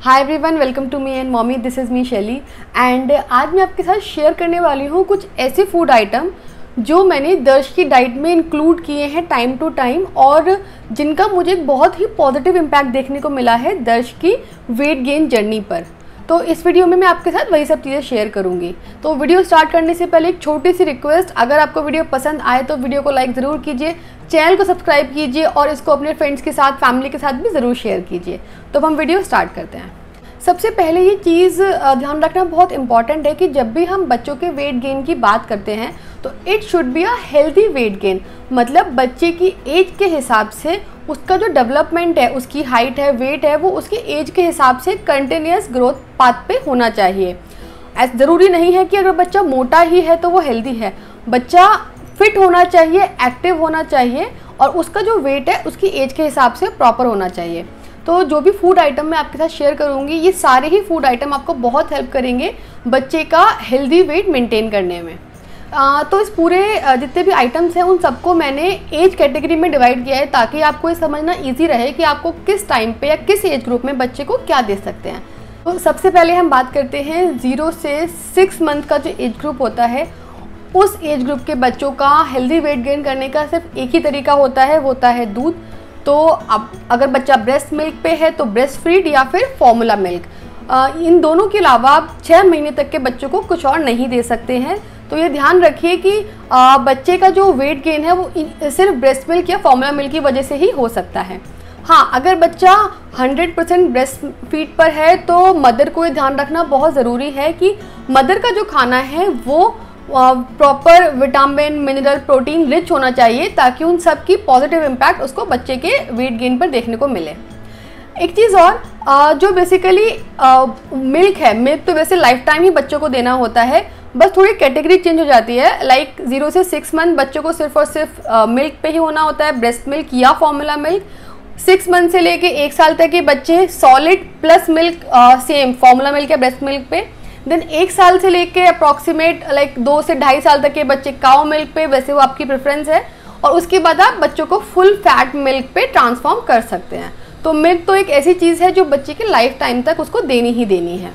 Hi everyone, welcome to me and mommy. This is me Shelly and आज मैं आपके साथ शेयर करने वाली हूँ कुछ ऐसे फूड आइटम जो मैंने दर्श की डाइट में इंक्लूड किए हैं टाइम टू टाइम और जिनका मुझे बहुत ही पॉजिटिव इम्पैक्ट देखने को मिला है दर्श की वेट गेन जर्नी पर। तो इस वीडियो में मैं आपके साथ वही सब चीज़ें शेयर करूंगी। तो वीडियो स्टार्ट करने से पहले एक छोटी सी रिक्वेस्ट, अगर आपको वीडियो पसंद आए तो वीडियो को लाइक ज़रूर कीजिए, चैनल को सब्सक्राइब कीजिए और इसको अपने फ्रेंड्स के साथ, फैमिली के साथ भी ज़रूर शेयर कीजिए। तो हम वीडियो स्टार्ट करते हैं। सबसे पहले ये चीज़ ध्यान रखना बहुत इंपॉर्टेंट है कि जब भी हम बच्चों के वेट गेन की बात करते हैं तो it should be a healthy weight gain. मतलब बच्चे की एज के हिसाब से उसका जो डेवलपमेंट है, उसकी हाइट है, वेट है, वो उसकी एज के हिसाब से कंटिन्यूस ग्रोथ पाथ पे होना चाहिए। ऐसा ज़रूरी नहीं है कि अगर बच्चा मोटा ही है तो वो हेल्दी है। बच्चा फिट होना चाहिए, एक्टिव होना चाहिए और उसका जो वेट है उसकी एज के हिसाब से प्रॉपर होना चाहिए। तो जो भी फूड आइटम मैं आपके साथ शेयर करूंगी, ये सारे ही फूड आइटम आपको बहुत हेल्प करेंगे बच्चे का हेल्दी वेट मेंटेन करने में। तो इस पूरे जितने भी आइटम्स हैं उन सबको मैंने एज कैटेगरी में डिवाइड किया है ताकि आपको ये समझना इजी रहे कि आपको किस टाइम पे या किस एज ग्रुप में बच्चे को क्या दे सकते हैं। तो सबसे पहले हम बात करते हैं 0 से 6 मंथ का जो एज ग्रुप होता है, उस एज ग्रुप के बच्चों का हेल्दी वेट गेन करने का सिर्फ एक ही तरीका होता है, वो होता है दूध। तो अब अगर बच्चा ब्रेस्ट मिल्क पे है तो ब्रेस्ट फीड या फिर फॉर्मूला मिल्क। इन दोनों के अलावा आप 6 महीने तक के बच्चों को कुछ और नहीं दे सकते हैं। तो ये ध्यान रखिए कि बच्चे का जो वेट गेन है वो सिर्फ ब्रेस्ट मिल्क या फॉर्मूला मिल्क की वजह से ही हो सकता है। हाँ, अगर बच्चा 100% ब्रेस्ट फीड पर है तो मदर को ये ध्यान रखना बहुत ज़रूरी है कि मदर का जो खाना है वो proper vitamin, mineral, protein rich होना चाहिए ताकि उन सब की पॉजिटिव इम्पैक्ट उसको बच्चे के वेट गेन पर देखने को मिले। एक चीज़ और, जो बेसिकली मिल्क है, मिल्क तो वैसे लाइफ टाइम ही बच्चों को देना होता है, बस थोड़ी कैटेगरी चेंज हो जाती है। लाइक 0 से 6 मंथ बच्चों को सिर्फ और सिर्फ मिल्क पे ही होना होता है, ब्रेस्ट मिल्क या फॉर्मूला मिल्क। 6 मंथ से लेके 1 साल तक के बच्चे solid plus milk, same formula milk या ब्रेस्ट मिल्क पे। देन 1 साल से लेके अप्रॉक्सीमेट 2 से 2.5 साल तक के बच्चे काउ मिल्क पे, वैसे वो आपकी प्रेफरेंस है। और उसके बाद आप बच्चों को फुल फैट मिल्क पे ट्रांसफॉर्म कर सकते हैं। तो मिल्क तो एक ऐसी चीज़ है जो बच्चे के लाइफ टाइम तक उसको देनी ही देनी है।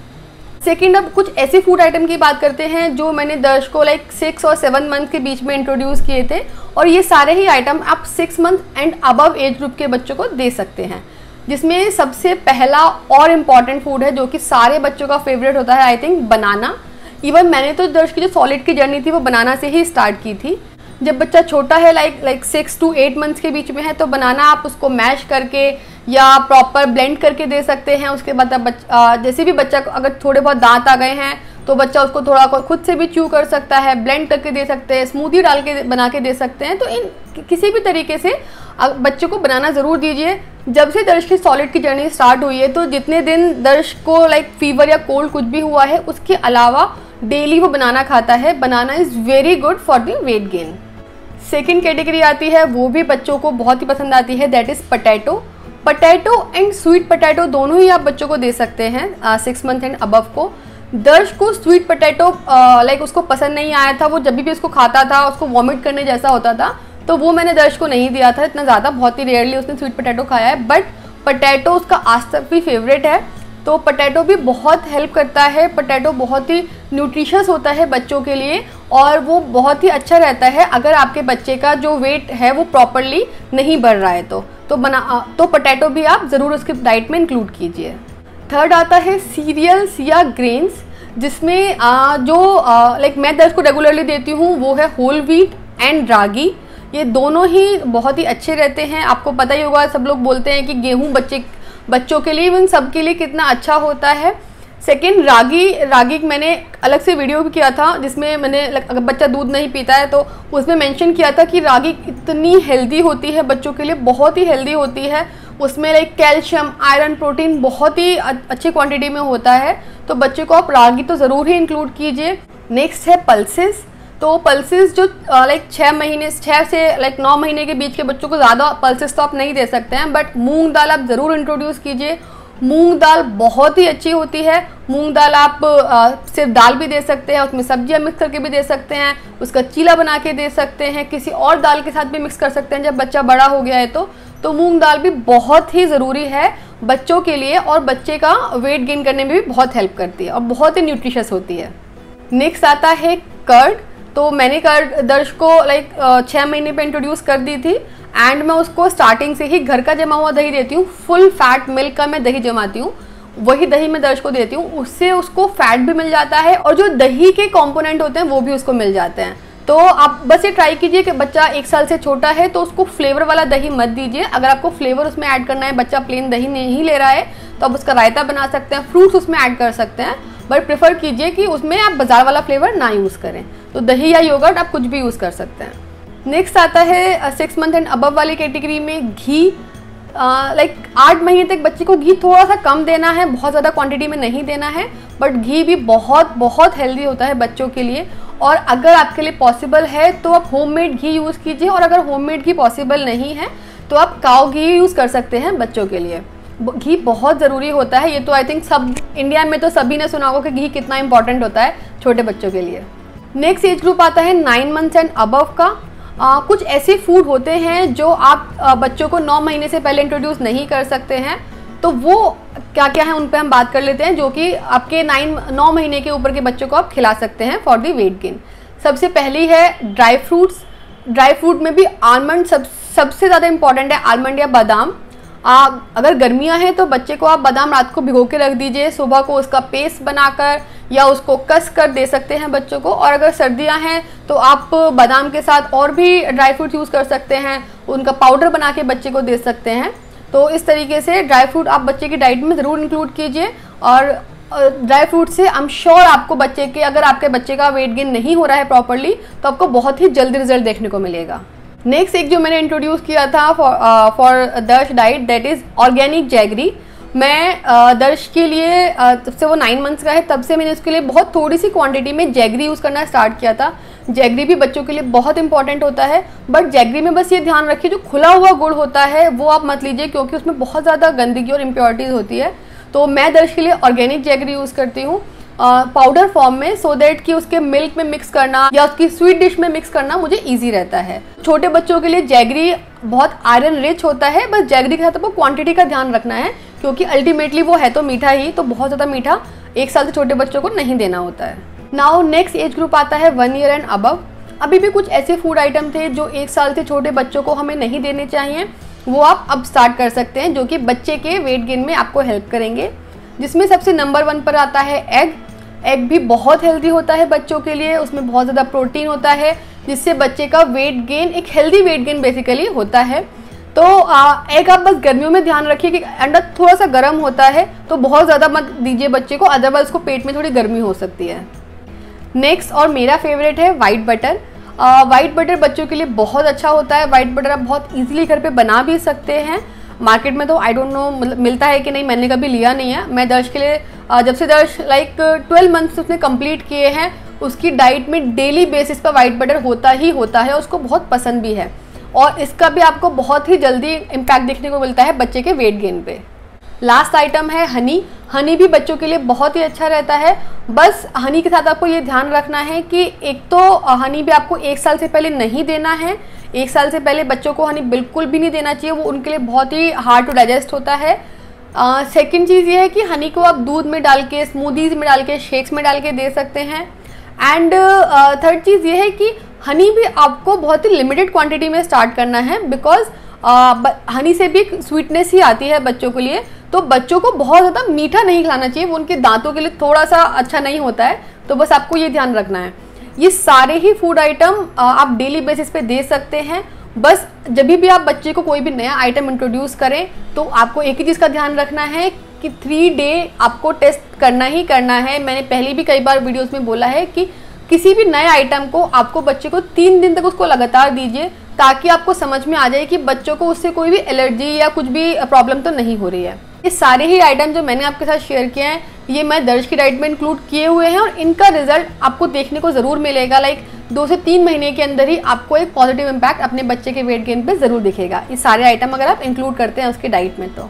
सेकेंड, अब कुछ ऐसे फूड आइटम की बात करते हैं जो मैंने दर्श को 6 और 7 मंथ के बीच में इंट्रोड्यूस किए थे और ये सारे ही आइटम आप 6 month and above age group के बच्चों को दे सकते हैं। जिसमें सबसे पहला और इम्पॉर्टेंट फूड है जो कि सारे बच्चों का फेवरेट होता है, आई थिंक बनाना। इवन मैंने तो दर्श की जो सॉलिड की जर्नी थी वो बनाना से ही स्टार्ट की थी। जब बच्चा छोटा है, लाइक 6 to 8 मंथ्स के बीच में है, तो बनाना आप उसको मैश करके या प्रॉपर ब्लेंड करके दे सकते हैं। उसके बाद आप जैसे भी बच्चा को अगर थोड़े बहुत दांत आ गए हैं तो बच्चा उसको थोड़ा खुद से भी च्यू कर सकता है, ब्लेंड करके दे सकते हैं, स्मूदी डाल के बना के दे सकते हैं। तो इन किसी भी तरीके से बच्चे को बनाना ज़रूर दीजिए। जब से दर्श की सॉलिड की जर्नी स्टार्ट हुई है तो जितने दिन दर्श को फीवर या कोल्ड कुछ भी हुआ है, उसके अलावा डेली वो बनाना खाता है। Banana is very good for the weight gain. Second category आती है, वो भी बच्चों को बहुत ही पसंद आती है, that is potato. Potato and sweet potato दोनों ही आप बच्चों को दे सकते हैं 6 मंथ एंड अबव को। दर्श को स्वीट पोटैटो उसको पसंद नहीं आया था। वो जब भी उसको खाता था उसको वॉमिट करने जैसा होता था, तो वो मैंने दर्श को नहीं दिया था इतना ज़्यादा, बहुत ही रेयरली उसने स्वीट पोटैटो खाया है। बट पोटैटो उसका आज तक भी फेवरेट है। तो पोटैटो भी बहुत हेल्प करता है। पोटैटो बहुत ही न्यूट्रिशियस होता है बच्चों के लिए और वो बहुत ही अच्छा रहता है अगर आपके बच्चे का जो वेट है वो प्रॉपरली नहीं बढ़ रहा है तो पोटैटो भी आप ज़रूर उसकी डाइट में इंक्लूड कीजिए। थर्ड आता है सीरियल्स या ग्रेन्स, जिसमें मैं दर्श को रेगुलरली देती हूँ वो है होल व्हीट एंड रागी। ये दोनों ही बहुत ही अच्छे रहते हैं। आपको पता ही होगा, सब लोग बोलते हैं कि गेहूँ बच्चों के लिए, इवन सब के लिए कितना अच्छा होता है। सेकेंड, रागी मैंने अलग से वीडियो भी किया था जिसमें मैंने अगर बच्चा दूध नहीं पीता है तो उसमें मेंशन किया था कि रागी इतनी हेल्दी होती है बच्चों के लिए, बहुत ही हेल्दी होती है। उसमें कैल्शियम, आयरन, प्रोटीन बहुत ही अच्छी क्वांटिटी में होता है। तो बच्चे को आप रागी तो ज़रूर ही इंक्लूड कीजिए। नेक्स्ट है पल्सेस। तो पल्सेस जो 6 से 9 महीने के बीच के बच्चों को ज़्यादा पल्सेस तो आप नहीं दे सकते हैं, बट मूंग दाल आप ज़रूर इंट्रोड्यूस कीजिए। मूंग दाल बहुत ही अच्छी होती है। मूंग दाल आप सिर्फ दाल भी दे सकते हैं, उसमें सब्जियां मिक्स करके भी दे सकते हैं, उसका चीला बना के दे सकते हैं, किसी और दाल के साथ भी मिक्स कर सकते हैं जब बच्चा बड़ा हो गया है तो मूंग दाल भी बहुत ही ज़रूरी है बच्चों के लिए और बच्चे का वेट गेन करने में भी बहुत हेल्प करती है और बहुत ही न्यूट्रिशियस होती है। नेक्स्ट आता है कर्ड। तो मैंने कर्ड दर्श को 6 महीने पे इंट्रोड्यूस कर दी थी एंड मैं उसको स्टार्टिंग से ही घर का जमा हुआ दही देती हूँ। फुल फैट मिल्क का मैं दही जमाती हूँ, वही दही मैं दर्श को देती हूँ। उससे उसको फैट भी मिल जाता है और जो दही के कंपोनेंट होते हैं वो भी उसको मिल जाते हैं। तो आप बस ये ट्राई कीजिए कि बच्चा 1 साल से छोटा है तो उसको फ्लेवर वाला दही मत दीजिए। अगर आपको फ्लेवर उसमें ऐड करना है, बच्चा प्लेन दही नहीं ले रहा है, तो आप उसका रायता बना सकते हैं, फ्रूट्स उसमें ऐड कर सकते हैं, बट प्रेफर कीजिए कि उसमें आप बाजार वाला फ्लेवर ना यूज़ करें। तो दही या योगर्ट आप कुछ भी यूज़ कर सकते हैं। नेक्स्ट आता है 6 मंथ एंड अबव वाली कैटेगरी में घी। 8 महीने तक बच्चे को घी थोड़ा सा कम देना है, बहुत ज़्यादा क्वांटिटी में नहीं देना है, बट घी भी बहुत बहुत हेल्दी होता है बच्चों के लिए। और अगर आपके लिए पॉसिबल है तो आप होममेड घी यूज़ कीजिए, और अगर होममेड घी पॉसिबल नहीं है तो आप काऊ घी यूज़ कर सकते हैं बच्चों के लिए। घी बहुत ज़रूरी होता है, ये तो आई थिंक सब इंडिया में तो सभी ने सुना होगा कि घी कितना इंपॉर्टेंट होता है छोटे बच्चों के लिए। नेक्स्ट एज ग्रुप आता है 9 मंथ्स एंड अबव का। कुछ ऐसे फूड होते हैं जो आप बच्चों को 9 महीने से पहले इंट्रोड्यूस नहीं कर सकते हैं, तो वो क्या क्या है उन पे हम बात कर लेते हैं, जो कि आपके 9 महीने के ऊपर के बच्चों को आप खिला सकते हैं फॉर द वेट गेन। सबसे पहली है ड्राई फ्रूट्स। ड्राई फ्रूट में भी आलमंड सबसे ज़्यादा इंपॉर्टेंट है, आलमंड या बादाम। अगर गर्मियां हैं तो बच्चे को आप बादाम रात को भिगो के रख दीजिए, सुबह को उसका पेस्ट बनाकर या उसको कस कर दे सकते हैं बच्चों को। और अगर सर्दियां हैं तो आप बादाम के साथ और भी ड्राई फ्रूट यूज़ कर सकते हैं, उनका पाउडर बना के बच्चे को दे सकते हैं। तो इस तरीके से ड्राई फ्रूट आप बच्चे की डाइट में ज़रूर इंक्लूड कीजिए। और ड्राई फ्रूट से आई एम श्योर आपको अगर आपके बच्चे का वेट गेन नहीं हो रहा है प्रॉपरली तो आपको बहुत ही जल्दी रिजल्ट देखने को मिलेगा। नेक्स्ट एक जो मैंने इंट्रोड्यूस किया था फॉर दर्श diet, that is organic jaggery. मैं दर्श के लिए जब से वो 9 मंथ्स का है तब से मैंने उसके लिए बहुत थोड़ी सी क्वांटिटी में जैगरी यूज़ करना स्टार्ट किया था। जैगरी भी बच्चों के लिए बहुत इंपॉर्टेंट होता है, बट जैगरी में बस ये ध्यान रखिए जो खुला हुआ गुड़ होता है वो आप मत लीजिए, क्योंकि उसमें बहुत ज़्यादा गंदगी और इम्प्योरिटीज़ होती है। तो मैं दर्श के लिए ऑर्गेनिक जैगरी यूज़ करती हूँ पाउडर फॉर्म में, सो दैट कि उसके मिल्क में मिक्स करना या उसकी स्वीट डिश में मिक्स करना मुझे इजी रहता है। छोटे बच्चों के लिए जैगरी बहुत आयरन रिच होता है, बस जैगरी के साथ आपको क्वांटिटी का ध्यान रखना है, क्योंकि अल्टीमेटली वो है तो मीठा ही, तो बहुत ज़्यादा मीठा 1 साल से छोटे बच्चों को नहीं देना होता है। नाउ नेक्स्ट एज ग्रुप आता है 1 ईयर एंड अबव। अभी भी कुछ ऐसे फूड आइटम थे जो 1 साल से छोटे बच्चों को हमें नहीं देने चाहिए, वो आप अब स्टार्ट कर सकते हैं, जो कि बच्चे के वेट गेन में आपको हेल्प करेंगे। जिसमें सबसे नंबर 1 पर आता है एग। एग भी बहुत हेल्दी होता है बच्चों के लिए, उसमें बहुत ज़्यादा प्रोटीन होता है, जिससे बच्चे का वेट गेन, एक हेल्दी वेट गेन बेसिकली होता है। तो एग आप बस गर्मियों में ध्यान रखिए कि अंडा थोड़ा सा गर्म होता है, तो बहुत ज़्यादा मत दीजिए बच्चे को, अदरवाइज उसको पेट में थोड़ी गर्मी हो सकती है। नेक्स्ट और मेरा फेवरेट है वाइट बटर। वाइट बटर बच्चों के लिए बहुत अच्छा होता है। वाइट बटर आप बहुत ईजिली घर पे बना भी सकते हैं। मार्केट में तो आई डोंट नो मिलता है कि नहीं, मैंने कभी लिया नहीं है। मैं दर्श के लिए जब से दर्श 12 मंथ्स उसने कंप्लीट किए हैं, उसकी डाइट में डेली बेसिस पर वाइट बटर होता ही होता है, उसको बहुत पसंद भी है, और इसका भी आपको बहुत ही जल्दी इम्पैक्ट देखने को मिलता है बच्चे के वेट गेन पे। लास्ट आइटम है हनी। हनी भी बच्चों के लिए बहुत ही अच्छा रहता है। बस हनी के साथ आपको ये ध्यान रखना है कि एक तो हनी भी आपको 1 साल से पहले नहीं देना है। 1 साल से पहले बच्चों को हनी बिल्कुल भी नहीं देना चाहिए, वो उनके लिए बहुत ही हार्ड टू डाइजेस्ट होता है। सेकंड चीज़ ये है कि हनी को आप दूध में डाल के, स्मूदीज में डाल के, शेक्स में डाल के दे सकते हैं। एंड थर्ड चीज़ ये है कि हनी भी आपको बहुत ही लिमिटेड क्वांटिटी में स्टार्ट करना है, बिकॉज हनी से भी एक स्वीटनेस ही आती है बच्चों के लिए। तो बच्चों को बहुत ज़्यादा मीठा नहीं खिलाना चाहिए, वो उनके दांतों के लिए थोड़ा सा अच्छा नहीं होता है, तो बस आपको ये ध्यान रखना है। ये सारे ही फूड आइटम आप डेली बेसिस पे दे सकते हैं। बस जब भी आप बच्चे को कोई भी नया आइटम इंट्रोड्यूस करें तो आपको एक ही चीज़ का ध्यान रखना है कि 3 डे आपको टेस्ट करना ही करना है। मैंने पहले भी कई बार वीडियोस में बोला है कि किसी भी नए आइटम को आपको बच्चे को 3 दिन तक उसको लगातार दीजिए, ताकि आपको समझ में आ जाए कि बच्चों को उससे कोई भी एलर्जी या कुछ भी प्रॉब्लम तो नहीं हो रही है। ये सारे ही आइटम जो मैंने आपके साथ शेयर किए हैं, ये मैं दर्श की डाइट में इंक्लूड किए हुए हैं, और इनका रिजल्ट आपको देखने को ज़रूर मिलेगा। 2 से 3 महीने के अंदर ही आपको एक पॉजिटिव इम्पैक्ट अपने बच्चे के वेट गेन पे ज़रूर दिखेगा, ये सारे आइटम अगर आप इंक्लूड करते हैं उसके डाइट में। तो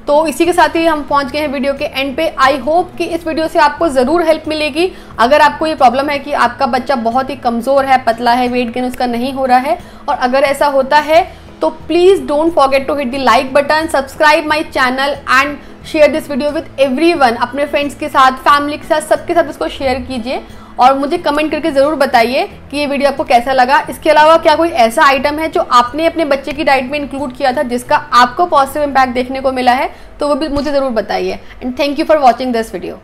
तो इसी के साथ ही हम पहुंच गए हैं वीडियो के एंड पे। आई होप कि इस वीडियो से आपको ज़रूर हेल्प मिलेगी। अगर आपको ये प्रॉब्लम है कि आपका बच्चा बहुत ही कमज़ोर है, पतला है, वेट गेन उसका नहीं हो रहा है, और अगर ऐसा होता है तो please don't forget to hit the like button, subscribe my channel and share this video with everyone. अपने फ्रेंड्स के साथ, फैमिली के साथ, सबके साथ इसको शेयर कीजिए और मुझे कमेंट करके ज़रूर बताइए कि ये वीडियो आपको कैसा लगा। इसके अलावा क्या कोई ऐसा आइटम है जो आपने अपने बच्चे की डाइट में इंक्लूड किया था जिसका आपको पॉजिटिव इम्पैक्ट देखने को मिला है, तो वो भी मुझे ज़रूर बताइए। And thank you for watching this video.